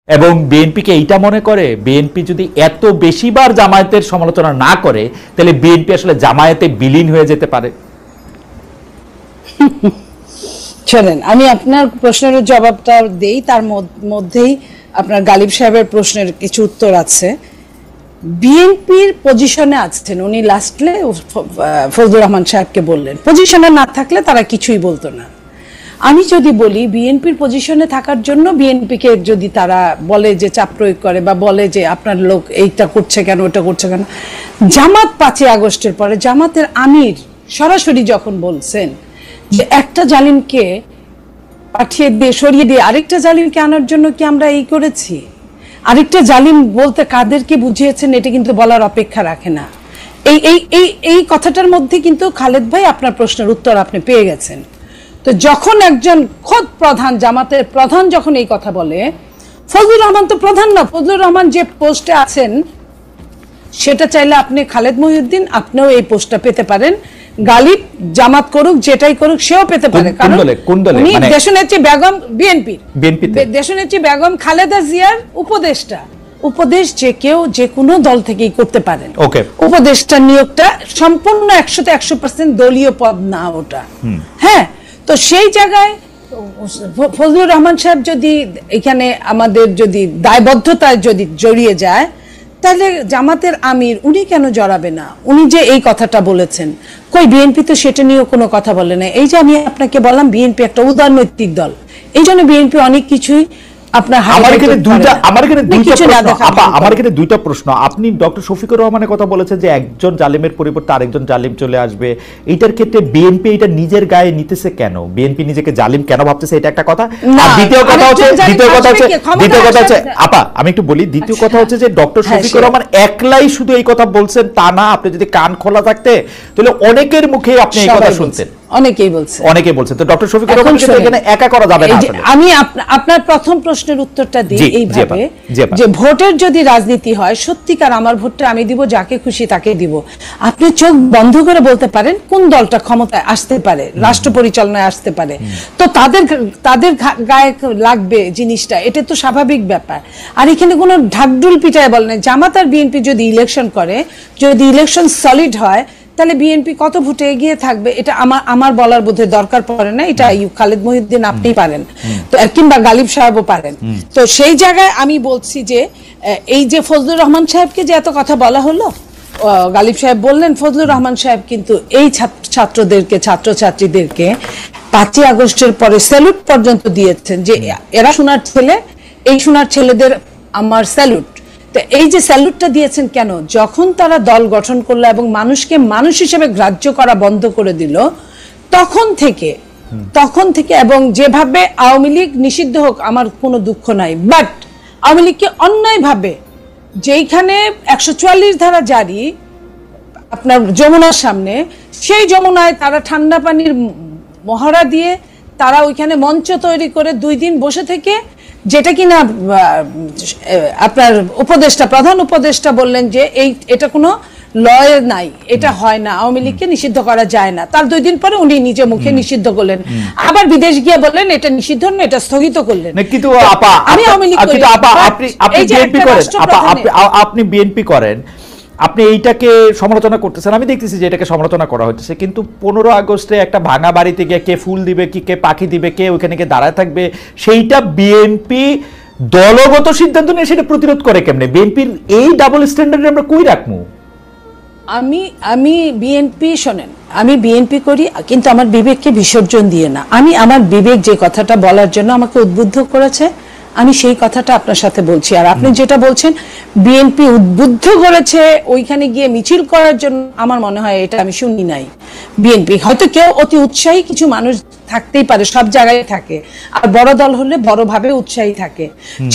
এবং বিএনপিকে এইটা মনে করে বিএনপি যদি এত বেশিবার জামায়াতের সমালোচনা না করে তাহলে বিএনপি আসলে জামায়াতে বিলীন হয়ে যেতে পারে। চলেন আমি আপনার প্রশ্নের জবাবটা দেই, তার মধ্যেই আপনার গালিব সাহেবের প্রশ্নের কিছু উত্তর আছে। বিএনপির পজিশনে আছেন উনি, লাস্টলে ফজলুর রহমান সাহেবকে বললেন পজিশনে না থাকলে তারা কিছুই বলতো না। আমি যদি বলি বিএনপির পজিশনে থাকার জন্য বিএনপিকে যদি তারা বলে যে চাপ প্রয়োগ করে বা বলে যে আপনার লোক এইটা করছে কেন ওটা করছে কেন, জামাত 5ই আগস্টের পরে জামাতের আমির সরাসরি যখন বলছেন যে একটা জালিমকে পাঠিয়ে দিয়ে সরিয়ে দিয়ে আরেকটা জালিমকে আনার জন্য কি আমরা এই করেছি, আরেকটা জালিম বলতে কাদেরকে বুঝিয়েছেন এটা কিন্তু বলার অপেক্ষা রাখে না। এই এই এই এই কথাটার মধ্যে কিন্তু খালেদ ভাই আপনার প্রশ্নের উত্তর আপনি পেয়ে গেছেন। তো যখন একজন খোদ প্রধান, জামাতের প্রধান যখন এই কথা বলে, ফজলুর রহমান তো প্রধান না, ফজলুর রহমান যে পোস্টে আছেন সেটা চাইলে আপনি খালেদ মহিউদ্দিন আপনিও এই পোস্টটা পেতে পারেন, গালিব জামাত করুক যেটাই করুক সেও পেতে পারে, কারণ উনি দেশনেত্রী বেগম বিএনপিতে দেশনেত্রী বেগম খালেদা জিয়ার উপদেষ্টা। উপদেশ যে কেউ যে কোনো দল থেকেই করতে পারেন। উপদেষ্টা নিয়োগটা সম্পূর্ণ 100% দলীয় পদ না ওটা। হ্যাঁ, তো সেই জায়গায় ফজলুর রহমান সাহেব যদি এখানে আমাদের যদি দায়বদ্ধতায় যদি জড়িয়ে যায় তাহলে জামাতের আমির উনি কেন জড়াবে না? উনি যে এই কথাটা বলেছেন, কই বিএনপি তো সেটা নিয়ে কোনো কথা বলে না। এই যে আমি আপনাকে বললাম বিএনপি একটা উদারনৈতিক দল, এই জন্য বিএনপি অনেক কিছুই আমার এখানে দুইটা প্রশ্ন। আপনি ডক্টর শফিকুর রহমানের কথা বলেছেন যে একজন জালিমের পরিবর্তে আরেকজন জালিম চলে আসবে, এইটার ক্ষেত্রে বিএনপি এটা নিজের গায়ে নিতেছে কেন? বিএনপি নিজেকে জালিম কেন ভাবতেছে, এটা একটা কথা। আর দ্বিতীয় কথা হচ্ছে আপা আমি একটু বলি, দ্বিতীয় কথা হচ্ছে যে ডক্টর শফিকুর রহমান একলাই শুধু এই কথা বলছেন তা না, আপনি যদি কান খোলা থাকতে তাহলে অনেকের মুখে আপনি এই কথা শুনতেন, অনেকেই বলছেন। তো ডক্টর শফিকুর রহমান এখানে একা করা যাবে না। আমি আপনার প্রথম প্রশ্নের উত্তরটা দিই এইভাবে যে ভোটের যদি রাজনীতি হয়, সত্যিকার আমার ভোটটা আমি দিব যাকে খুশি তাকে দিব, আপনি চোখ বন্ধ করে বলতে পারেন কোন দলটা ক্ষমতায় আসতে পারে, রাষ্ট্র পরিচালনায় আসতে পারে, তো তাদের গায়ে লাগবে জিনিসটা, এটা তো স্বাভাবিক ব্যাপার। আর এখানে কোনো ঢাকঢুল পিটায় বলে না। জামাত আর বিএনপি যদি ইলেকশন করে, যদি ইলেকশন সলিড হয় তাহলে বিএনপি কত ভোটে এগিয়ে থাকবে এটা আমার বলার বোধহয় দরকার পড়ে না, এটা খালেদ মহিউদ্দিন আপনিই পারেন, তো কিংবা গালিব সাহেবও পারেন। তো সেই জায়গায় আমি বলছি যে এই যে ফজলুর রহমান সাহেবকে যে এত কথা বলা হলো, গালিব সাহেব বললেন ফজলুর রহমান সাহেব কিন্তু এই ছাত্রদেরকে ছাত্রছাত্রীদেরকে 5ই আগস্টের পরে স্যালুট পর্যন্ত দিয়েছেন যে এরা সোনার ছেলে, এই সোনার ছেলেদের আমার স্যালুট। তো এই যে স্যালুটটা দিয়েছেন কেন? যখন তারা দল গঠন করলো এবং মানুষকে মানুষ হিসেবে গ্রাহ্য করা বন্ধ করে দিল, তখন থেকে এবং যেভাবে আওয়ামী লীগ নিষিদ্ধ হোক আমার কোনো দুঃখ নাই, বাট আওয়ামী লীগকে অন্যায়ভাবে যেইখানে 144 ধারা জারি আপনার যমুনার সামনে, সেই যমুনায় তারা ঠান্ডা পানির মহড়া দিয়ে তারা ওইখানে মঞ্চ তৈরি করে 2 দিন বসে থেকে, যেটা কিনা আপনার প্রধান উপদেষ্টা বললেন যে এটা কোনো লয়ে নাই, এটা হয় না, আওয়ামী লীগকে নিষিদ্ধ করা যায় না। তার 2 দিন পরে উনি নিজে মুখে নিষিদ্ধ করলেন, আবার বিদেশ গিয়ে বললেন এটা নিষিদ্ধ না, এটা স্থগিত করলেন। কিন্তু আপনি বিএনপি করেন, আপনি এইটাকে সমালোচনা করতেছেন, আমি দেখতেছি যে এটাকে সমালোচনা করা হচ্ছে, কিন্তু 15 আগস্টে একটা ভাঙা বাড়িতে গিয়ে কে ফুল দিবে, কে পাখি দিবে, কে ওইখানে গিয়ে দাঁড়ায় থাকবে, সেইটা বিএনপি দলগত সিদ্ধান্ত নিয়ে সেটা প্রতিরোধ করে কেমনে? বিএনপির এই ডাবল স্ট্যান্ডার্ড আমরা কই রাখবো? আমি বিএনপি শোনেন, আমি বিএনপি করি কিন্তু আমার বিবেককে বিসর্জন দিয়ে না। আমি আমার বিবেক যে কথাটা বলার জন্য আমাকে উদ্বুদ্ধ করেছে আমি সেই কথাটা আপনার সাথে বলছি। আর আপনি যেটা বলছেন বিএনপি উদ্বুদ্ধ করেছে ওইখানে গিয়ে মিছিল করার জন্য, আমার মনে হয় এটা আমি শুনি নাই। বিএনপি হয়তো কেউ অতি উৎসাহী কিছু মানুষ থাকতেই পারে, সব জায়গায় থাকে, আর বড় দল হলে বড়ভাবে উৎসাহী থাকে,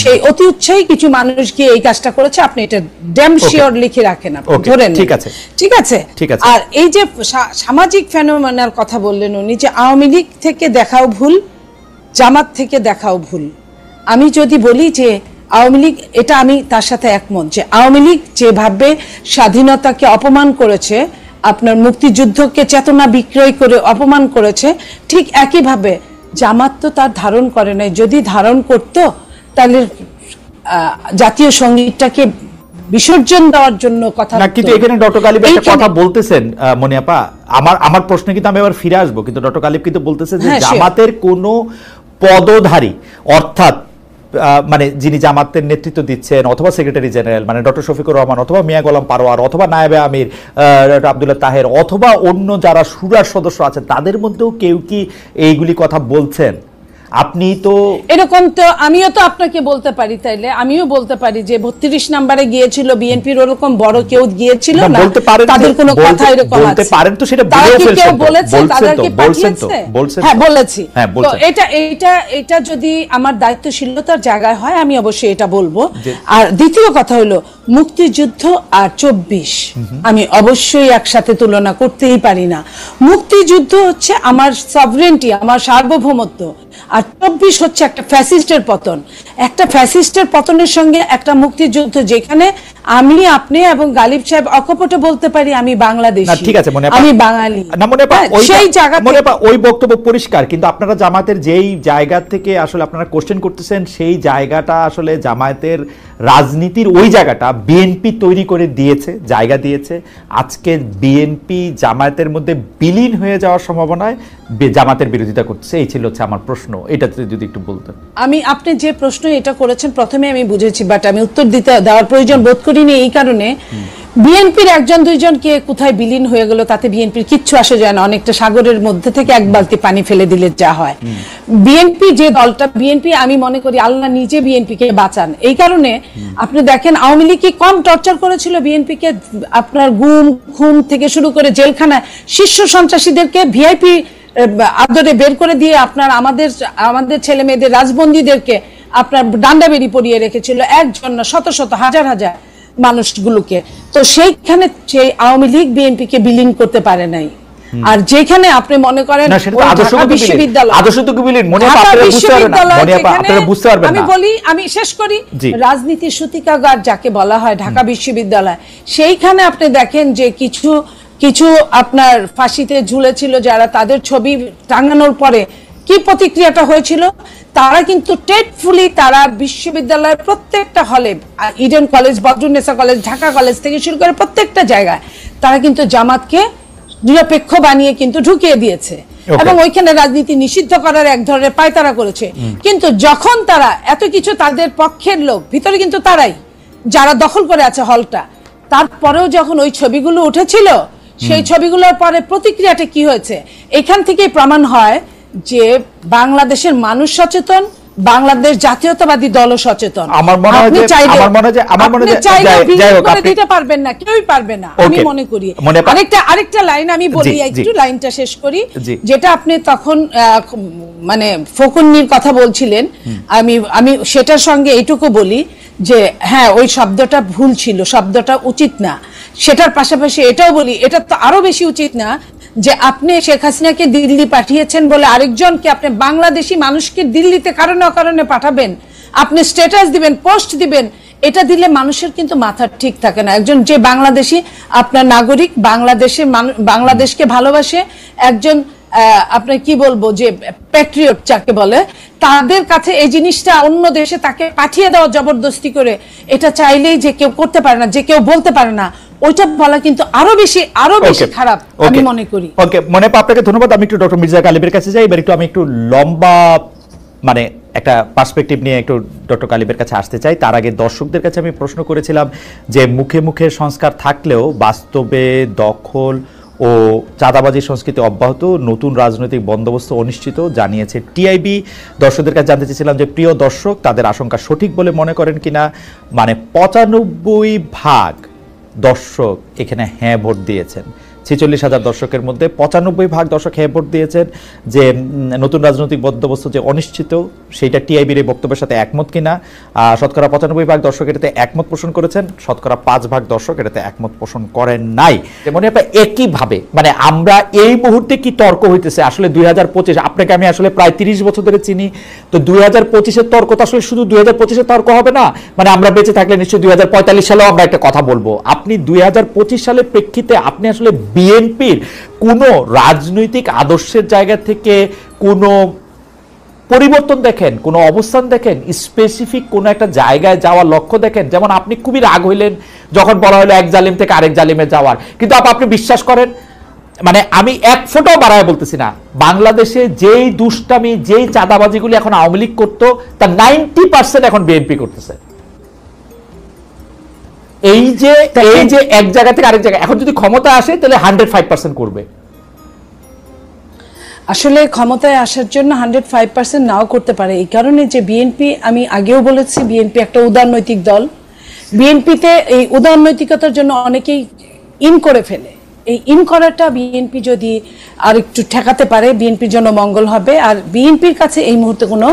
সেই অতি উৎসাহী কিছু মানুষ গিয়ে এই কাজটা করেছে, আপনি এটা ড্যাম শিওর লিখে রাখেন, ধরেন। ঠিক আছে। আর এই যে সামাজিক ফেনোমেনার কথা বললেন উনি, যে আওয়ামী লীগ থেকে দেখাও ভুল, জামাত থেকে দেখাও ভুল। আমি যদি বলি যে আওয়ামী লীগ, এটা আমি তার সাথে একমত যে আওয়ামী লীগ যেভাবে স্বাধীনতাকে অপমান করেছে, আপনার মুক্তিযুদ্ধকে চেতনা বিক্রয় করে অপমান করেছে, ঠিক একইভাবে জামাত তো তার ধারণ করে নাই। যদি ধারণ করত তাহলে জাতীয় সঙ্গীতটাকে বিসর্জন দেওয়ার জন্য কথা না, কিন্তু এখানে ডক্টর গালিব একটা কথা বলতেছেন মনিয়াপা, আমার প্রশ্নে কিন্তু আমি আবার ফিরে আসবো, কিন্তু ডক্টর গালিব কিন্তু বলতেছে যে জামাতের কোনো পদধারী অর্থাৎ মানে যিনি জামাতের নেতৃত্ব দিচ্ছেন অথবা সেক্রেটারি জেনারেল মানে ডক্টর শফিকুর রহমান অথবা মিয়া গোলাম পারোয়ার অথবা নায়েবে আমির আব্দুল্লাহ তাহের অথবা অন্য যারা শুরার সদস্য আছেন তাদের মধ্যেও কেউ কি এইগুলি কথা বলছেন? আপনি তো এরকম তো আমিও তো আপনাকে বলতে পারি, তাইলে আমিও বলতে পারি যে 32 নম্বরে গিয়েছিল বিএনপির ওরকম বড় কেউ গিয়েছিল না, তাদের কোনো কথা এরকম বলতে পারেন তো সেটা বলেও ফেলছেন, বলছেন তো হ্যাঁ বলেছি। তো এটা যদি আমার দায়িত্বশীলতার জায়গায় হয় আমি অবশ্যই এটা বলবো। আর দ্বিতীয় কথা হলো মুক্তিযুদ্ধ আর 24 আমি অবশ্যই একসাথে তুলনা করতেই পারি না। মুক্তিযুদ্ধ হচ্ছে আমার সভরেন্টি, আমার সার্বভৌমত্ব, আর 24 হচ্ছে একটা ফ্যাসিস্টের পতন। একটা ফ্যাসিস্টের পতনের সঙ্গে একটা মুক্তিযুদ্ধ যেখানে আমি আপনি এবং গালিব সাহেব অকপটে বলতে পারি আমি বাংলাদেশী, ঠিক আছে আমি বাঙালি, না মনে সেই জায়গা ওই বক্তব্য পরিষ্কার, কিন্তু আপনারা জামাতের যেই জায়গা থেকে আসলে আপনারা কোশ্চেন করতেছেন সেই জায়গাটা আসলে জামায়াতের রাজনীতির ওই জায়গাটা বিএনপি তৈরি করে দিয়েছে, জায়গা দিয়েছে। আজকে বিএনপি জামায়াতের মধ্যে বিলীন হয়ে যাওয়ার সম্ভাবনায় জামাতের বিরোধিতা করছে, এই ছিল হচ্ছে আমার প্রশ্ন, এটাতে যদি একটু বলতেন। আপনি যে প্রশ্ন এটা করেছেন প্রথমে আমি বুঝেছি, বাট আমি উত্তর দেওয়ার প্রয়োজন বোধ করিনি এই কারণে বিএনপির একজন দুইজনকে কোথায় বিলীন হয়ে গেল তাতে বিএনপির কিচ্ছু আসে যায় না, অনেকটা সাগরের মধ্যে থেকে এক বালতি পানি ফেলে দিলে যা হয়। বিএনপি যে দলটা, বিএনপি আমি মনে করি আল্লাহ নিজে বিএনপিকে বাঁচান, এই কারণে আপনি দেখেন আওয়ামী লীগ কি কম টর্চার করেছিল বিএনপিকে, আপনার গুম খুন থেকে শুরু করে জেলখানায় শীর্ষ সন্ত্রাসীদেরকে ভিআইপি আদরে বের করে দিয়ে আপনার আমাদের ছেলে মেয়েদের রাজবন্দীদেরকে আপনার ডান্ডা বেরি পরিয়ে রেখেছিল, একজন না শত শত হাজার হাজার মানুষগুলোকে। তো সেইখানে সেই আওয়ামী লীগ বিএনপিকে বিলীন করতে পারে নাই। আর যেখানে আপনি মনে করেন আমি শেষ করি, রাজনীতির সূতিকাগার যাকে বলা হয় ঢাকা বিশ্ববিদ্যালয়, সেইখানে আপনি দেখেন যে কিছু আপনার ফাঁসিতে ঝুলেছিল যারা, তাদের ছবি টাঙানোর পরে কি প্রতিক্রিয়াটা হয়েছিল, তারা কিন্তু টেটফুলি তারা বিশ্ববিদ্যালয়ের প্রত্যেকটা হলে, Eden college, Badrunnesa college, Dhaka college থেকে শুরু করে প্রত্যেকটা জায়গায় তারা কিন্তু জামাতকে নিরপেক্ষ বানিয়ে কিন্তু ঢুকিয়ে দিয়েছে এবং ওইখানে রাজনীতি নিষিদ্ধ করার এক ধরনের পায়তারা করেছে। কিন্তু যখন তারা এত কিছু, তাদের পক্ষের লোক ভিতরে কিন্তু তারাই যারা দখল করে আছে হলটা, তারপরেও যখন ওই ছবিগুলো উঠেছিল সেই ছবিগুলোর পরে প্রতিক্রিয়াটা কি হয়েছে, এখান থেকেই প্রমাণ হয় যে বাংলাদেশের মানুষ সচেতন, বাংলাদেশ জাতীয়তাবাদী দল সচেতন। আমার মনে হয় দিতে পারবেন না, কেউই পারবে না আমি মনে করি। আরেকটা লাইন আমি বলি, একটু লাইনটা শেষ করি, যেটা আপনি তখন মানে ফকুন্নির কথা বলছিলেন, আমি সেটার সঙ্গে এইটুকু বলি যে হ্যাঁ ওই শব্দটা ভুল ছিল, শব্দটা উচিত না। সেটার পাশাপাশি এটাও বলি, এটা তো আরো বেশি উচিত না যে আপনি শেখ হাসিনাকে দিল্লি পাঠিয়েছেন বলে আরেকজনকে, আপনি বাংলাদেশি মানুষকে দিল্লিতে কারণে অকারণে পাঠাবেন, আপনি স্ট্যাটাস দিবেন, পোস্ট দিবেন, এটা দিলে মানুষের কিন্তু মাথা ঠিক থাকে না। একজন যে বাংলাদেশি আপনার নাগরিক, বাংলাদেশকে ভালোবাসে, একজন আপনার কি বলবো যে প্যাট্রিয়ট যাকে বলে, তাদের কাছে এই জিনিসটা অন্য দেশে তাকে পাঠিয়ে দেওয়া জবরদস্তি করে, এটা চাইলেই যে কেউ করতে পারে না, যে কেউ বলতে পারে না, ওইটা বলা কিন্তু আরো বেশি খারাপ আমি মনে করি। ওকে, মনে আপনাকে ধন্যবাদ। আমি একটু ডক্টর মির্জা গালিবের কাছে যাই, এবার আমি একটু লম্বা মানে একটা পার্সপেক্টিভ নিয়ে একটু ডক্টর গালিবের কাছে আসতে চাই। তার আগে দর্শকদের কাছে আমি প্রশ্ন করেছিলাম যে মুখে মুখে সংস্কার থাকলেও বাস্তবে দখল ও চাঁদাবাজির সংস্কৃতি অব্যাহত, নতুন রাজনৈতিক বন্দোবস্ত অনিশ্চিত জানিয়েছে টিআইবি। দর্শকদের কাছে জানতে চেয়েছিলাম যে প্রিয় দর্শক তাদের আশঙ্কা সঠিক বলে মনে করেন কিনা। মানে 95% দর্শক এখানে হ্যাঁ ভোট দিয়েছেন। 46,000 দর্শকের মধ্যে 95% দর্শক হ্যাঁ ভোট দিয়েছেন যে নতুন রাজনৈতিক বন্দোবস্ত যে অনিশ্চিত, সেইটা টিআইবির এই বক্তব্যের সাথে একমত কিনা। শতকরা 95% দর্শক এটাতে একমত পোষণ করেছেন, শতকরা 5% দর্শক এটাতে একমত পোষণ করেন নাই। মনে হয় একইভাবে মানে আমরা এই মুহূর্তে কি তর্ক হইতেছে আসলে 2025, আপনাকে আমি আসলে প্রায় 30 বছর ধরে চিনি, তো 2025-এর তর্ক তো আসলে শুধু 2025-এর তর্ক হবে না, মানে আমরা বেঁচে থাকলে নিশ্চয়ই 2045 সালেও আমরা একটা কথা বলবো। আপনি 2025 সালের প্রেক্ষিতে আপনি আসলে বিএনপির কোনো রাজনৈতিক আদর্শের জায়গা থেকে কোনো পরিবর্তন দেখেন, কোনো অবস্থান দেখেন, স্পেসিফিক কোনো একটা জায়গায় যাওয়ার লক্ষ্য দেখেন। যেমন আপনি খুবই রাগ হইলেন যখন বলা হলো এক জালিম থেকে আরেক জালিমে যাওয়ার, কিন্তু আপনি বিশ্বাস করেন, মানে আমি এক ফোঁটাও বাড়ায় বলতেছি না, বাংলাদেশে যেই দুষ্টামি যেই চাঁদাবাজিগুলি এখন আওয়ামী লীগ করতো তার 90% এখন বিএনপি করতেছে। এই যে এক জায়গা থেকে আরেক জায়গায় এখন যদি ক্ষমতা আসে তাহলে 105% করবে। আসলে ক্ষমতায় আসার জন্য 105% নাও করতে পারে, এই কারণে যে বিএনপি, আমি আগেও বলেছি বিএনপি একটা উদারনৈতিক দল। বিএনপিতে এই উদারনৈতিকতার জন্য অনেকেই ইন করে ফেলে। এই ইন করাটা বিএনপি যদি আর একটু ঠেকাতে পারে বিএনপির জন্য মঙ্গল হবে। আর বিএনপির কাছে এই মুহূর্তে কোনো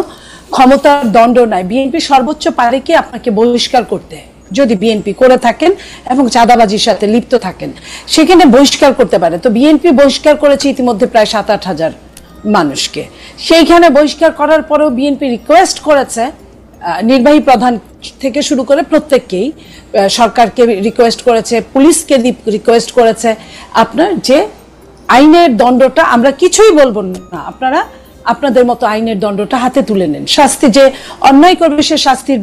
ক্ষমতার দণ্ড নাই। বিএনপি সর্বোচ্চ পারে কি আপনাকে বহিষ্কার করতে, যদি বিএনপি করে থাকেন এবং চাঁদাবাজির সাথে লিপ্ত থাকেন, সেখানে বহিষ্কার করতে পারে। তো বিএনপি বহিষ্কার করেছে ইতিমধ্যে প্রায় 7-8 হাজার মানুষকে। সেইখানে বহিষ্কার করার পরেও বিএনপি রিকোয়েস্ট করেছে নির্বাহী প্রধান থেকে শুরু করে প্রত্যেককেই, সরকারকে রিকোয়েস্ট করেছে, পুলিশকে রিকোয়েস্ট করেছে, আপনার যে আইনের দণ্ডটা আমরা কিছুই বলবো না, আপনারা আপনাদের মতো আইনের দণ্ডটা হাতে তুলে নেন। শাস্তি যে অন্যায় করবে সে শাস্তির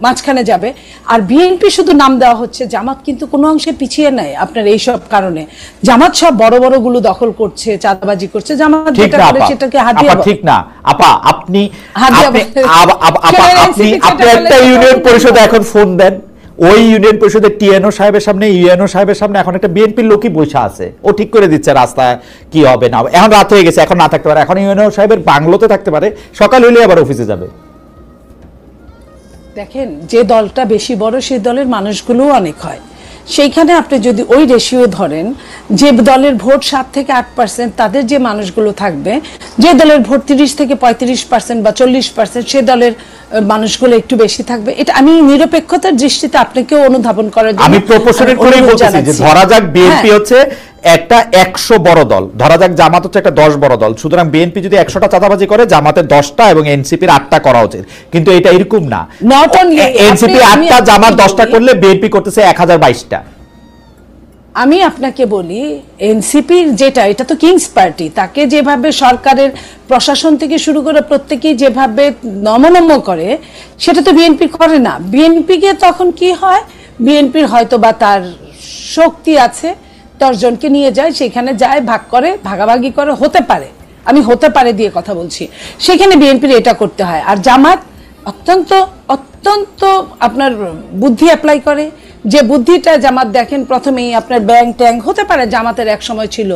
মাঝখানে যাবে। আর বিএনপি শুধু নাম দেওয়া হচ্ছে, জামাত কিন্তু কোনো অংশে পিছিয়ে নাই আপনার এইসব কারণে। জামাত সব বড় বড় গুলো দখল করছে, চাঁদাবাজি করছে, জামাত যেটা করে সেটাকে হাতিয়া ঠিক না আপা, আপনি একটা ইউনিয়ন পরিষদে এখন ফোন দেন, ওই ইউনিয়ন পরিষদের টিএনও সাহেবের সামনে, ইউএনও সাহেবের সামনে এখন একটা বিএনপির লোকই বসে আছে, ও ঠিক করে দিচ্ছে রাস্তায় কি হবে না হবে। এখন রাত হয়ে গেছে, এখন না থাকতে পারে, এখন ইউএনও সাহেবের বাংলোতে থাকতে পারে, সকাল হইলে আবার অফিসে যাবে। দেখেন, যে দলটা বেশি বড় সেই দলের মানুষগুলোও অনেক হয়। সেইখানে আপনি যদি ওই রেশিও ধরেন, যে দলের ভোট 7 থেকে 8%, তাদের যে মানুষগুলো থাকবে, যে দলের ভোট 30 থেকে 35% বা 40%, সে দলের মানুষগুলো একটু বেশি থাকবে। এটা আমি নিরপেক্ষতার দৃষ্টিতে আপনাকেও অনুধাবন করার জন্য আমি প্রপোর্শনেট করেই বলতেছি যে ধরা যাক বিএনপি হচ্ছে একটা 100 বড় দল, ধরা যাক জামাত হচ্ছে একটা 10 বড় দল, সুতরাং বিএনপি যদি 100টা চাঁদাবাজি করে জামাতের 10টা এবং এনসিপির 8টা করা উচিত, কিন্তু এটা এরকম না। এনসিপি 8টা জামাত 10টা করলে বিএনপি করতেছে 1022টা। আমি আপনাকে বলি, এনসিপির যেটা, এটা তো কিংস পার্টি, তাকে যেভাবে সরকারের প্রশাসন থেকে শুরু করে প্রত্যেকেই যেভাবে নমনম করে, সেটা তো বিএনপি করে না। বিএনপিকে তখন কি হয়, বিএনপির হয়তো বা তার শক্তি আছে, 10 জনকে নিয়ে যায়, সেখানে যায়, ভাগ করে, ভাগাভাগি করে, হতে পারে, আমি হতে পারে দিয়ে কথা বলছি, সেখানে বিএনপির এটা করতে হয়। আর জামাত অত্যন্ত অত্যন্ত আপনার বুদ্ধি অ্যাপ্লাই করে, যে বুদ্ধিটা জামাত দেখেন প্রথমেই আপনার ব্যাংক ট্যাঙ্ক হতে পারে জামাতের এক সময় ছিল,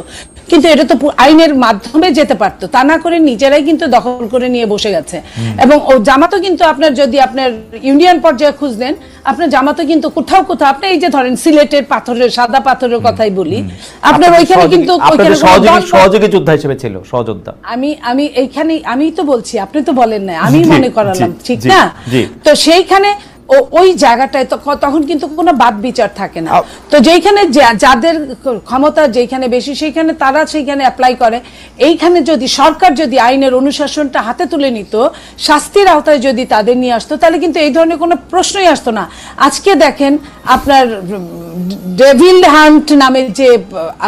কিন্তু এটা তো আইনের মাধ্যমে যেতে পারতো, তা না করে নিজেরাই কিন্তু দখল করে নিয়ে বসে গেছে। এবং ও জামাতও কিন্তু আপনার যদি আপনার ইউনিয়ন পর্যায়ে খুঁজলেন, আপনার জামাতও কিন্তু কোথাও কোথাও, আপনি এই যে ধরেন সিলেটের পাথরের, সাদা পাথরের কথাই বলি, আপনার ওইখানে কিন্তু সহযোগী যোদ্ধা হিসেবে ছিল, সহযোদ্ধা। আমি এইখানে, আমি তো বলছি, আপনি তো বলেন না, আমি মনে করালাম, ঠিক না? তো সেইখানে ওই জায়গাটায় তখন কিন্তু কোনো বাদ বিচার থাকে না। তো যেখানে যাদের ক্ষমতা যেখানে বেশি, সেইখানে তারা সেইখানে অ্যাপ্লাই করে। এইখানে যদি সরকার যদি আইনের অনুশাসনটা হাতে তুলে নিত, শাস্তির আওতায় যদি তাদের নিয়ে আসতো, তাহলে কিন্তু এই ধরনের কোনো প্রশ্নই আসতো না। আজকে দেখেন আপনার ডেভিল হান্ট নামে যে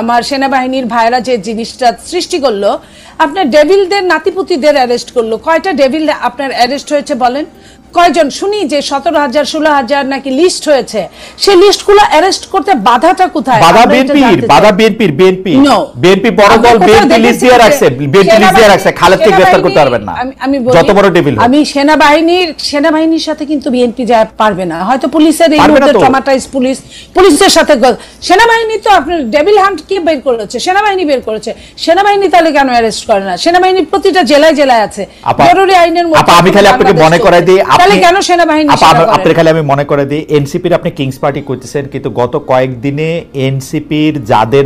আমার সেনাবাহিনীর ভাইরা যে জিনিসটা সৃষ্টি করলো, আপনার ডেভিলদের নাতিপুতিদের অ্যারেস্ট করলো। কয়টা ডেভিল আপনার অ্যারেস্ট হয়েছে বলেন? কয়জন শুনি যে 17,000 16,000 নাকি লিস্ট হয়েছে, সেই লিস্টগুলো অ্যারেস্ট করতে বাধাটা কোথায়? বাধা বিএনপির বিএনপি বড় দল, বিএনপি লিস্ট দিয়ে রাখছে, খালেদকে গ্রেফতার করতে পারবেন না, আমি যত বড় ডেভিল। আমি সেনাবাহিনীর সাথে কিন্তু বিএনপি যায় পারবে না, হয়তো পুলিশের এই মুহূর্তে ট্রমাটাইজ পুলিশের সাথে। সেনাবাহিনী তো আপনার ডেভিল হান্ট কি বের করেছে? সেনাবাহিনী বের করেছে। সেনাবাহিনী তাহলে কেন অ্যারেস্ট করে না? সেনাবাহিনী প্রতিটা জেলায় জেলায় আছে, জরুরি আইনের মধ্যে। আমি খালি আপনাকে মনে করাই দিই, তাহলে কেন সেনাবাহিনী? আপনার খালি আমি মনে করে দিই, এনসিপির আপনি কিংস পার্টি করতেছেন, কিন্তু গত কয়েকদিনে এনসিপির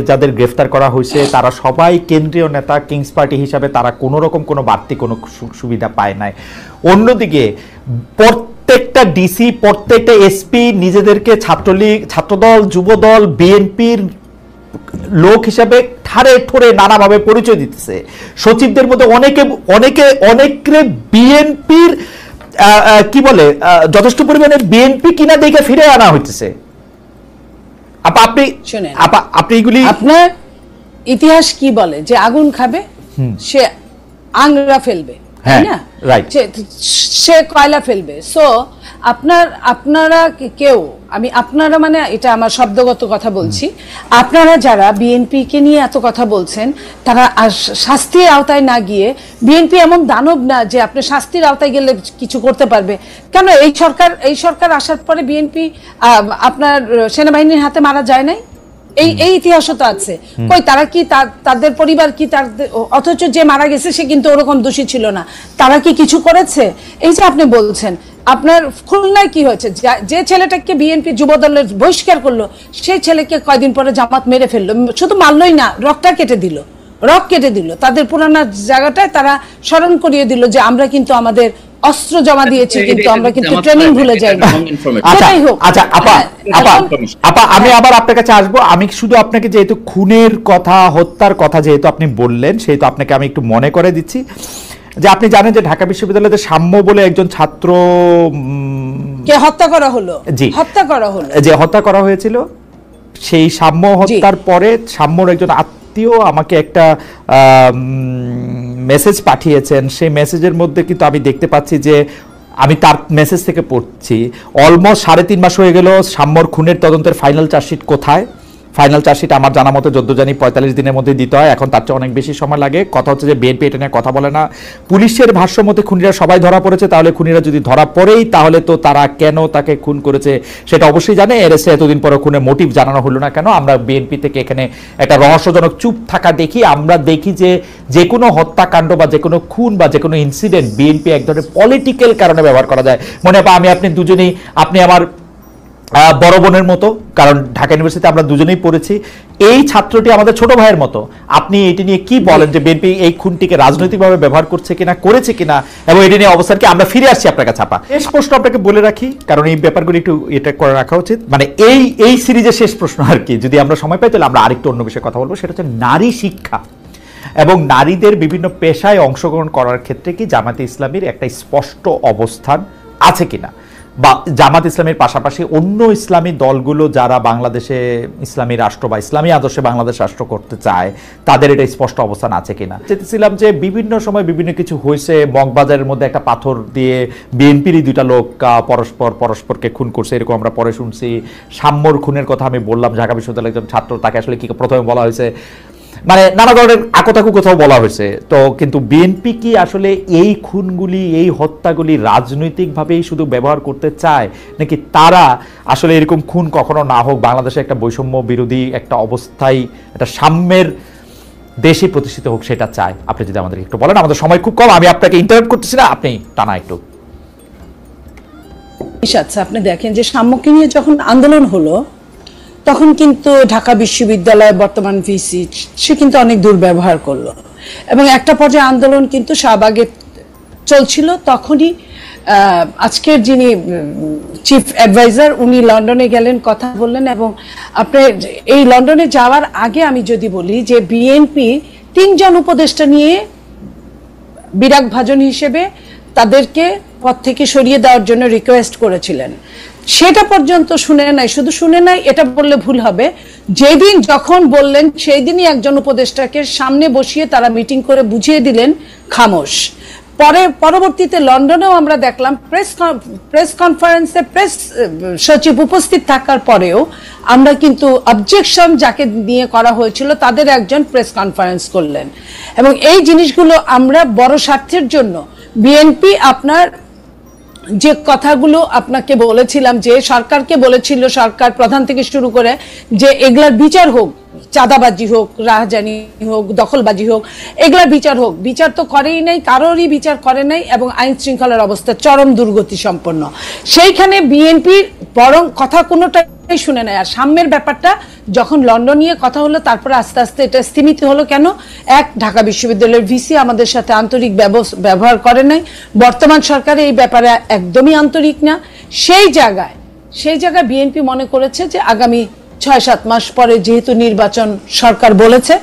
যাদের গ্রেফতার করা হয়েছে তারা সবাই কেন্দ্রীয় নেতা, কিংস পার্টি হিসাবে তারা কোনো রকম কোনো বাড়তি কোনো সুবিধা পায় নাই। অন্যদিকে প্রত্যেকটা ডিসি, প্রত্যেকটা এসপি নিজেদেরকে ছাত্রলীগ, ছাত্রদল, যুবদল, বিএনপির লোক হিসাবে ঠারে ঠোরে নানাভাবে পরিচয় দিতেছে। সচিবদের মধ্যে অনেকে বিএনপির কি বলে যথেষ্ট পরিমাণে বিএনপি কিনা দেখে ফিরে আনা হইতেছে। আপনি এগুলি, আপনার ইতিহাস কি বলে যে আগুন খাবে সে আংরা ফেলবে, হ্যাঁ, না? right. সে কয়লা ফেলবে। সো আপনারা কেউ, আমি আপনারা মানে এটা আমার শব্দগত কথা বলছি, আপনারা যারা বিএনপি কে নিয়ে এত কথা বলছেন, তারা শাস্তির আওতায় না গিয়ে, বিএনপি এমন দানব না যে আপনি শাস্তির আওতায় গেলে কিছু করতে পারবে। কেন এই সরকার আসার পরে বিএনপি আপনার সেনাবাহিনীর হাতে মারা যায় নাই? এই ইতিহাসও তো আছে। কই তারা কি তাদের পরিবার কি অথচ যে মারা গেছে সে কিন্তু ওরকম দোষী ছিল না, তারা কি কিছু করেছে? এই যে আপনি বলছেন আপনার খুলনায় কি হয়েছে, যে ছেলেটাকে বিএনপি যুব দলের বহিষ্কার করলো সেই ছেলেকে কয়দিন পরে জামাত মেরে ফেললো, শুধু মারলই না, রক কেটে দিল তাদের পুরানা জায়গাটায়। তারা স্মরণ করিয়ে দিল যে আমরা কিন্তু আমাদের অস্ত্র জমা দিয়েছি, কিন্তু আমরা কিন্তু ট্রেনিং ভুলে যাই না। আচ্ছা আপা, আমি আবার আপনার কাছে আসবো। আমি শুধু আপনাকে যেহেতু খুনের কথা, হত্যার কথা যেহেতু আপনি বললেন, সেহেতু আপনাকে আমি একটু মনে করে দিচ্ছি যে আপনি জানেন যে ঢাকা বিশ্ববিদ্যালয়ে সাম্য বলে একজন ছাত্র কে হত্যা করা হলো, যে হত্যা করা হয়েছিল। সেই সাম্য হত্যার পরে সাম্যর একজন আত্মীয় আমাকে একটা মেসেজ পাঠিয়েছেন। সেই মেসেজের মধ্যে কিন্তু আমি দেখতে পাচ্ছি যে, আমি তার মেসেজ থেকে পড়ছি, অলমোস্ট 3.5 মাস হয়ে গেল সাম্যর খুনের তদন্তের ফাইনাল চার্জশিট কোথায়? ফাইনাল চার্জশিট আমার জানা মতো 45 দিনের মধ্যে দিতে হয়, এখন তার চেয়ে অনেক বেশি সময় লাগে। কথা হচ্ছে যে বিএনপি এটা নিয়ে কথা বলে না। পুলিশের ভাষ্য মতে খুনিরা সবাই ধরা পড়েছে, তাহলে খুনিরা যদি ধরা পড়েই তাহলে তো তারা কেন তাকে খুন করেছে সেটা অবশ্যই জানে। এরএসএ এতদিন পরে খুনের মোটিভ জানানো হলো না কেন? আমরা বিএনপি থেকে এখানে একটা রহস্যজনক চুপ থাকা দেখি। আমরা দেখি যে কোনো হত্যাকাণ্ড বা যে কোনো খুন বা যে কোনো ইনসিডেন্ট বিএনপি এক ধরনের পলিটিক্যাল কারণে ব্যবহার করা যায়। মনে হয় আমি আপনি দুজনেই, আপনি আমার বড় বোনের মতো, কারণ ঢাকা ইউনিভার্সিটিতে আমরা দুজনেই পড়েছি। এই ছাত্রটি আমাদের ছোট ভাইয়ের মতো। আপনি এটি নিয়ে কি বলেন যে বিএনপি এই খুনটিকে রাজনৈতিকভাবে ব্যবহার করছে কিনা, করেছে কিনা, এবং এটি নিয়ে অবস্থান কি? আমরা ফিরে আসছি আপনার কাছে। আপা, শেষ প্রশ্ন আপনাকে বলে রাখি, কারণ এই ব্যাপারগুলো একটু এটা করে রাখা উচিত। মানে এই সিরিজের শেষ প্রশ্ন আর কি, যদি আমরা সময় পাই তাহলে আমরা আরেকটু অন্য বিষয়ে কথা বলবো। সেটা হচ্ছে নারী শিক্ষা এবং নারীদের বিভিন্ন পেশায় অংশগ্রহণ করার ক্ষেত্রে কি জামাতে ইসলামীর একটা স্পষ্ট অবস্থান আছে কিনা, বা জামাত ইসলামের পাশাপাশি অন্য ইসলামী দলগুলো যারা বাংলাদেশে ইসলামী রাষ্ট্র বা ইসলামী আদর্শে বাংলাদেশ রাষ্ট্র করতে চায়, তাদের এটা স্পষ্ট অবস্থান আছে কিনা। চেয়েছিলাম যে বিভিন্ন সময় বিভিন্ন কিছু হয়েছে, মগবাজারের মধ্যে একটা পাথর দিয়ে বিএনপিরই 2টা লোক পরস্পরকে খুন করছে, এরকম আমরা পরে শুনছি। সাম্যর খুনের কথা আমি বললাম, ঢাকা বিশ্ববিদ্যালয়ের একজন ছাত্র, তাকে আসলে কি প্রথমে বলা হয়েছে, মানে নানা ধরনের আকতাকু কোথাও বলা হয়েছে। তো কিন্তু বিএনপি কি আসলে এই খুনগুলি, এই হত্যাগুলি রাজনৈতিকভাবেই শুধু ব্যবহার করতে চায়, নাকি তারা আসলে এরকম খুন কখনো না হোক, বাংলাদেশে একটা বৈষম্য বিরোধী একটা অবস্থায়, একটা সাম্যের দেশে প্রতিষ্ঠিত হোক, সেটা চায়? আপনি যদি আমাদের একটু বলেন। আমাদের সময় খুব কম, আমি আপনাকে ইন্টারাপ্ট করতেছি না, আপনি টানা একটু। আচ্ছা, আপনি দেখেন যে সাম্যকে নিয়ে যখন আন্দোলন হলো, তখন কিন্তু ঢাকা বিশ্ববিদ্যালয়ের বর্তমান ভিসি সে কিন্তু অনেক দুর্ব্যবহার করলো, এবং একটা পর্যায়ে আন্দোলন কিন্তু শাহবাগে চলছিল। তখনই আজকের যিনি চিফ অ্যাডভাইজার, উনি লন্ডনে গেলেন, কথা বললেন। এবং আপনি এই লন্ডনে যাওয়ার আগে আমি যদি বলি যে বিএনপি 3 জন উপদেষ্টা নিয়ে বিরাগ ভাজন হিসেবে তাদেরকে পদ থেকে সরিয়ে দেওয়ার জন্য রিকোয়েস্ট করেছিলেন। সেটা পর্যন্ত শুনে নাই, শুধু শুনে নাই এটা বললে ভুল হবে, যেদিন যখন বললেন সেই দিনই একজন উপদেষ্টাকে সামনে বসিয়ে তারা মিটিং করে বুঝিয়ে দিলেন খামোশ। পরবর্তীতে লন্ডনেও আমরা দেখলাম প্রেস কনফারেন্সে প্রেস সচিব উপস্থিত থাকার পরেও আমরা কিন্তু অবজেকশন যাকে নিয়ে করা হয়েছিল তাদের একজন প্রেস কনফারেন্স করলেন। এবং এই জিনিসগুলো আমরা বড় স্বার্থের জন্য বিএনপি আপনার যে কথাগুলো আপনাকে বলেছিলাম, যে সরকারকে বলেছিল, সরকার প্রধান থেকে শুরু করে, যে এগুলার বিচার হোক, চাঁদাবাজি হোক, রাহাজানি হোক, দখলবাজি হোক, এগুলার বিচার হোক। বিচার তো করেই নাই, কারোরই বিচার করে নাই, এবং আইন শৃঙ্খলার অবস্থা চরম দুর্গতি সম্পন্ন। সেইখানে বিএনপির বরং কথা কোনোটাই শুনে নেয়। আর সাম্যের ব্যাপারটা যখন লন্ডন নিয়ে কথা হলো, তারপরে আস্তে আস্তে এটা স্থিমিত হলো। কেন? ঢাকা বিশ্ববিদ্যালয়ের ভিসি আমাদের সাথে আন্তরিক ব্যবহার করে নাই, বর্তমান সরকার এই ব্যাপারে একদমই আন্তরিক না। সেই জায়গায় বিএনপি মনে করেছে যে আগামী 6-7 মাস পরে যেহেতু নির্বাচন সরকার বলেছে,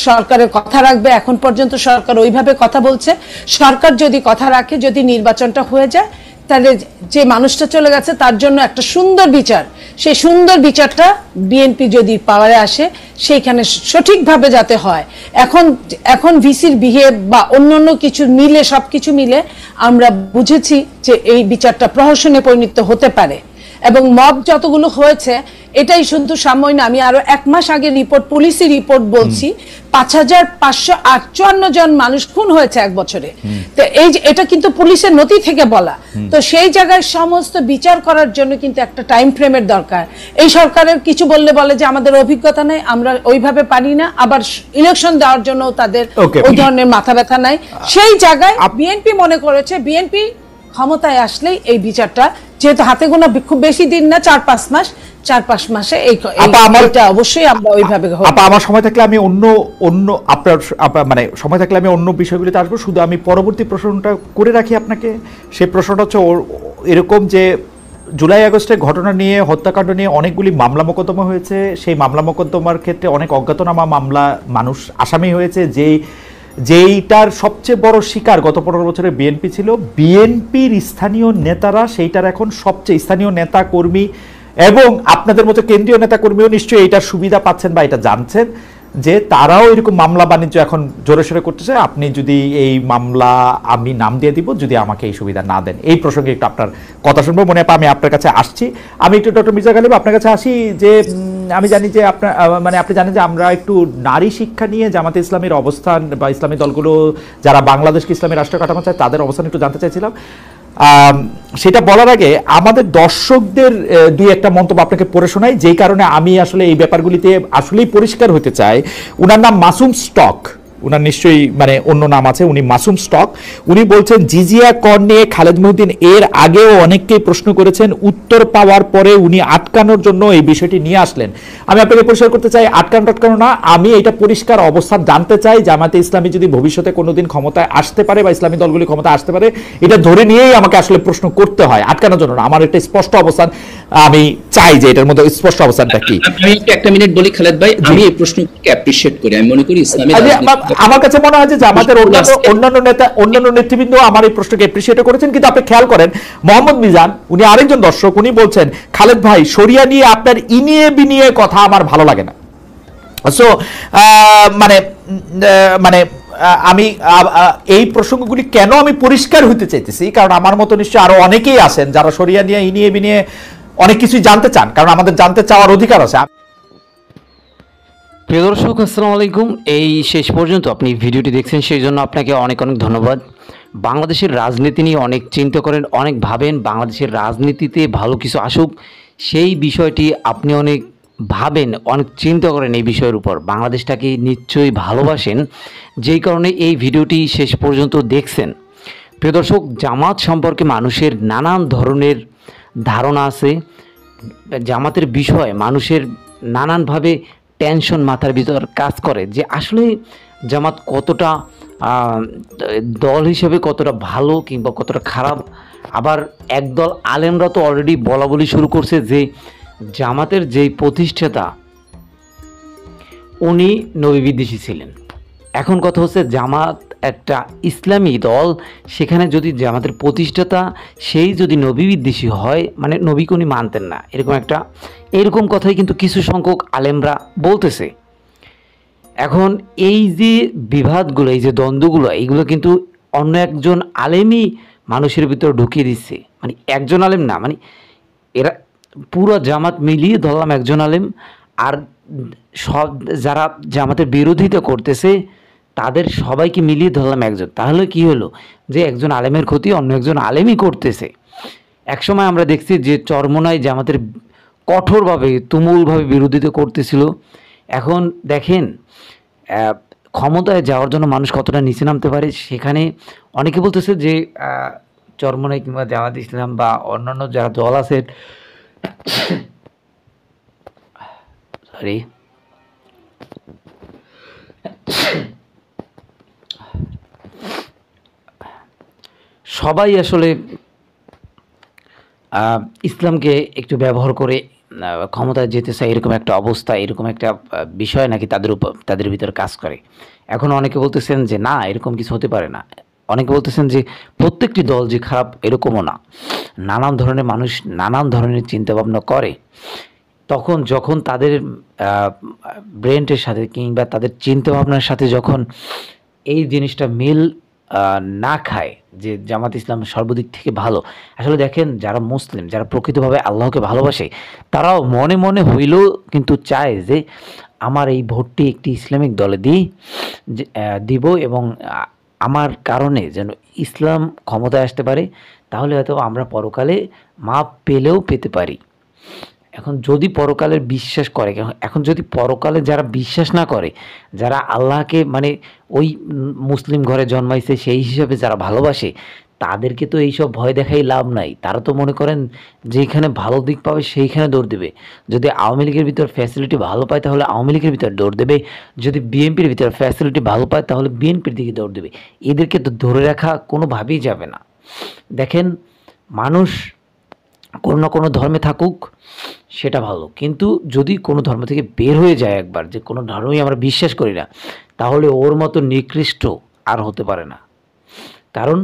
সরকারের কথা রাখবে। এখন পর্যন্ত সরকার ওইভাবে কথা বলছে, সরকার যদি কথা রাখে, যদি নির্বাচনটা হয়ে যায়, তাহলে যে মানুষটা চলে গেছে তার জন্য একটা সুন্দর বিচার, সেই সুন্দর বিচারটা বিএনপি যদি পাওয়ারে আসে সেইখানে সঠিকভাবে যাতে হয়। এখন ভিসির বিহেভ বা অন্যান্য কিছু মিলে, সবকিছু মিলে আমরা বুঝেছি যে এই বিচারটা প্রহসনে পরিণত হতে পারে। এবং মব যতগুলো হয়েছে এটাই শুধু সাময়িক না, আমি আরো 1 মাস আগে রিপোর্ট, পুলিশি রিপোর্ট বলছি 5558 জন মানুষ খুন হয়েছে 1 বছরে। তো এটা কিন্তু পুলিশের নথি থেকে বলা। তো সেই জায়গায় সমস্ত বিচার করার জন্য কিন্তু একটা টাইম ফ্রেমের দরকার। এই সরকারের কিছু বলে যে আমাদের অভিজ্ঞতা নেই, আমরা ওইভাবে পারি না, আবার ইলেকশন দেওয়ার জন্য তাদের ওই ধরনের মাথা ব্যথা নাই। সেই জায়গায় বিএনপি মনে করেছে বিএনপি ক্ষমতায় আসলেই এই বিচারটা, যেহেতু হাতে গোনা খুব বেশি দিন না, 4-5 মাস, 4-5 মাসে এটা অবশ্যই আমরা ওইভাবে। আমার সময় থাকলে আমি অন্য আপনার মানে সময় থাকলে আমি অন্য বিষয়গুলিতে আসবো, শুধু আমি পরবর্তী প্রশ্নটা করে রাখি আপনাকে। সেই প্রশ্নটা হচ্ছে এরকম যে জুলাই আগস্টের ঘটনা নিয়ে, হত্যাকাণ্ড নিয়ে অনেকগুলি মামলা মোকদ্দমা হয়েছে। সেই মামলা মোকদ্দমার ক্ষেত্রে অনেক অজ্ঞাতনামা মামলা মানুষ আসামি হয়েছে। যেইটার সবচেয়ে বড় শিকার গত 15 বছরে বিএনপি ছিল। বিএনপির স্থানীয় নেতারা সেইটার এখন সবচেয়ে, স্থানীয় নেতা কর্মী এবং আপনাদের মতো কেন্দ্রীয় নেতা কর্মীও নিশ্চয়ই এইটার সুবিধা পাচ্ছেন বা এটা জানছেন যে তারাও এরকম মামলা বাণিজ্য এখন জোরে সোরে করতেছে। আপনি যদি এই মামলা, আমি নাম দিয়ে দিব যদি আমাকে এই সুবিধা না দেন। এই প্রসঙ্গে একটু আপনার কথা শুনবো। মনে হয় আমি আপনার কাছে আসছি। আমি একটু ডক্টর মির্জা গালিব আপনার কাছে আসি যে আমি জানি যে আপনার মানে আপনি জানেন যে আমরা একটু নারী শিক্ষা নিয়ে জামাতে ইসলামের অবস্থান বা ইসলামী দলগুলো যারা বাংলাদেশকে ইসলামী রাষ্ট্র কাঠামো চায় তাদের অবস্থান একটু জানতে চাইছিলাম। সেটা বলার আগে আমাদের দর্শকদের 2-1টা মন্তব্য আপনাকে পড়ে শোনাই, যেই কারণে আমি আসলে এই ব্যাপারগুলিতে আসলেই পরিষ্কার হতে চাই। উনার নাম মাসুম স্টক, উনার নিশ্চয়ই মানে অন্য নাম আছে, উনি মাসুম স্টক। উনি বলছেন জিজিয়া কর নিয়ে খালেদ মহিউদ্দিন এর আগেও অনেককেই প্রশ্ন করেছেন, উত্তর পাওয়ার পরে উনি আটকানোর জন্য এই বিষয়টি নিয়ে আসলেন। আমি আপনাকে পরিষ্কার করতে চাই, আটকানো না, আমি এটা পরিষ্কার অবস্থান জানতে চাই। জামাতে ইসলামী যদি ভবিষ্যতে কোনোদিন ক্ষমতায় আসতে পারে বা ইসলামী দলগুলি ক্ষমতায় আসতে পারে, এটা ধরে নিয়েই আমাকে আসলে প্রশ্ন করতে হয়, আটকানোর জন্য না। আমার একটা স্পষ্ট অবস্থান আমি চাই যে এটার মধ্যে স্পষ্ট অবস্থানটা কি। আমি একটা মিনিট বলি খালেদ ভাই, আমি এই প্রশ্নকে অ্যাপ্রিশিয়েট করি। আমি মনে করি ইসলামী আমার কাছে মনে হয় যে আমাদের অন্যান্য নেতৃবৃন্দ আমার এই প্রশ্নকে এপ্রিশিয়েট করেছেন। কিন্তু আপনি খেয়াল করেন, মোহাম্মদ মিজান উনি আরেকজন দর্শক, উনি বলছেন খালেদ ভাই শরিয়া নিয়ে আপনার ইনিয়ে বিনিয়ে কথা আমার ভালো লাগে না। সো মানে আমি এই প্রসঙ্গগুলি কেন আমি পরিষ্কার হইতে চাইতেছি, কারণ আমার মতো নিশ্চয়ই আরো অনেকেই আছেন যারা শরিয়া নিয়ে ইনিয়ে বিনিয়ে অনেক কিছুই জানতে চান, কারণ আমাদের জানতে চাওয়ার অধিকার আছে। প্রিয় দর্শক আসসালামু আলাইকুম। এই শেষ পর্যন্ত আপনি ভিডিওটি দেখছেন, সেই জন্য আপনাকে অনেক অনেক ধন্যবাদ। বাংলাদেশের রাজনীতি নিয়ে অনেক চিন্তা করেন, অনেক ভাবেন, বাংলাদেশের রাজনীতিতে ভালো কিছু আসুক সেই বিষয়টি আপনি অনেক ভাবেন, অনেক চিন্তা করেন এই বিষয়ের উপর। বাংলাদেশটাকে নিশ্চয়ই ভালোবাসেন, যেই কারণে এই ভিডিওটি শেষ পর্যন্ত দেখছেন। প্রিয় দর্শক, জামাত সম্পর্কে মানুষের নানান ধরনের ধারণা আছে। জামাতের বিষয়ে মানুষের নানানভাবে টেনশন মাথার ভিতর কাজ করে যে আসলে জামাত কতটা দল হিসেবে কতটা ভালো কিংবা কতটা খারাপ। আবার একদল আলেমরা তো অলরেডি বলা বলি শুরু করছে যে জামাতের যেই প্রতিষ্ঠাতা উনি নবী বিদ্বেষী ছিলেন। এখন কথা হচ্ছে জামাত একটা ইসলামী দল, সেখানে যদি জামাতের প্রতিষ্ঠাতা সেই যদি নবী বিদ্বেষী হয়, মানে নবীকে উনি মানতেন না, এরকম কথাই কিন্তু কিছু সংখ্যক আলেমরা বলতেছে। এখন এই যে বিবাদগুলো, এই যে দ্বন্দ্বগুলো, এইগুলো কিন্তু অন্য একজন আলেমই মানুষের ভিতর ঢুকিয়ে দিচ্ছে। মানে একজন আলেম না, মানে এরা পুরো জামাত মিলিয়ে ধরলাম একজন আলেম, আর সব যারা জামাতের বিরোধিতা করতেছে তাদের সবাইকে মিলিয়ে ধরলাম একজন। তাহলে কি হলো যে একজন আলেমের ক্ষতি অন্য একজন আলেমই করতেছে। একসময় আমরা দেখছি যে চরমোনাই জামাতের কঠোরভাবে তুমুলভাবে বিরোধিতা করতেছিল। এখন দেখেন ক্ষমতায় যাওয়ার জন্য মানুষ কতটা নিচে নামতে পারে। সেখানে অনেকে বলতেছে যে চরমোনাই কিংবা জামাত ইসলাম বা অন্যান্য যারা দল আছে, সবাই আসলে ইসলামকে একটু ব্যবহার করে ক্ষমতায় যেতে চায়, এরকম একটা অবস্থা, এরকম একটা বিষয় নাকি তাদের ভিতর কাজ করে। এখন অনেকে বলতেছেন যে না, এরকম কিছু হতে পারে না। অনেকে বলতেছেন যে প্রত্যেকটি দল যে খারাপ, এরকমও না। নানান ধরনের মানুষ নানান ধরনের চিন্তাভাবনা করে। তখন যখন তাদের ব্রেনের সাথে কিংবা তাদের চিন্তাভাবনার সাথে যখন এই জিনিসটা মিল না খায় যে জামাত ইসলাম সর্বদিক থেকে ভালো, আসলে দেখেন যারা মুসলিম, যারা প্রকৃতভাবে আল্লাহকে ভালোবাসে, তারাও মনে মনে হইলেও কিন্তু চায় যে আমার এই ভোটটি একটি ইসলামিক দলে দিব এবং আমার কারণে যেন ইসলাম ক্ষমতায় আসতে পারে, তাহলে হয়তো আমরা পরকালে মাপ পেলেও পেতে পারি। এখন যদি পরকালের বিশ্বাস করে, এখন যদি পরকালে যারা বিশ্বাস না করে, যারা আল্লাহকে মানে ওই মুসলিম ঘরে জন্মাইছে সেই হিসাবে যারা ভালোবাসে, তাদেরকে তো এইসব ভয় দেখাই লাভ নাই। তারা তো মনে করেন যেখানে ভালো দিক পাবে সেইখানে দৌড় দেবে। যদি আওয়ামী লীগের ভিতর ফ্যাসিলিটি ভালো পায় তাহলে আওয়ামী লীগের ভিতর দৌড় দেবে, যদি বিএনপির ভিতর ফ্যাসিলিটি ভালো পায় তাহলে বিএনপির দিকে দৌড় দেবে। এদেরকে তো ধরে রাখা কোনোভাবেই যাবে না। দেখেন, মানুষ কোনো না কোনো ধর্মে থাকুক সেটা ভালো, কিন্তু যদি কোনো ধর্ম থেকে বের হয়ে যায় একবার, যে কোনো ধর্মই আমরা বিশ্বাস করি না, তাহলে ওর মতো নিকৃষ্ট আর হতে পারে না। কারণ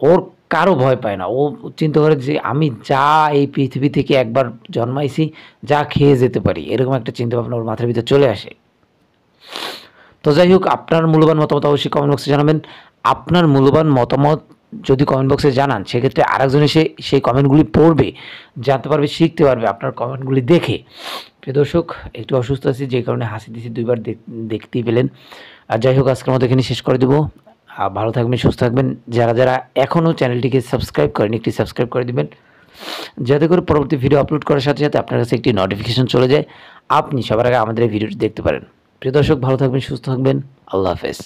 ওর কারো ভয় পায় না। ও চিন্তা করে যে আমি যা এই পৃথিবী থেকে একবার জন্মাইছি, যা খেয়ে যেতে পারি, এরকম একটা চিন্তাভাবনা ওর মাথার ভিতরে চলে আসে। তো যাই হোক, আপনার মূল্যবান মতামত অবশ্যই কমেন্ট বক্সে জানাবেন। আপনার মূল্যবান মতামত যদি কমেন্ট বক্সে জানান, সেক্ষেত্রে আরেকজন এসে সেই কমেন্টগুলি পড়বে, জানতে পারবে, শিখতে পারবে আপনার কমেন্টগুলি দেখে। প্রিয় দর্শক, একটু অসুস্থ আছি, যে কারণে হাসি দিছি, দুইবার দেখতেই পেলেন। আর যাই হোক, আজকের মতো এখানে শেষ করে দেবো। ভালো থাকবেন, সুস্থ থাকবেন। যারা যারা এখনও চ্যানেলটিকে সাবস্ক্রাইব করেন, একটি সাবস্ক্রাইব করে দিবেন, যাতে করে পরবর্তী ভিডিও আপলোড করার সাথে সাথে আপনার কাছে একটি নোটিফিকেশন চলে যায়, আপনি সবার আগে আমাদের এই ভিডিওটি দেখতে পারেন। প্রিয় দর্শক, ভালো থাকবেন, সুস্থ থাকবেন। আল্লাহ হাফেজ।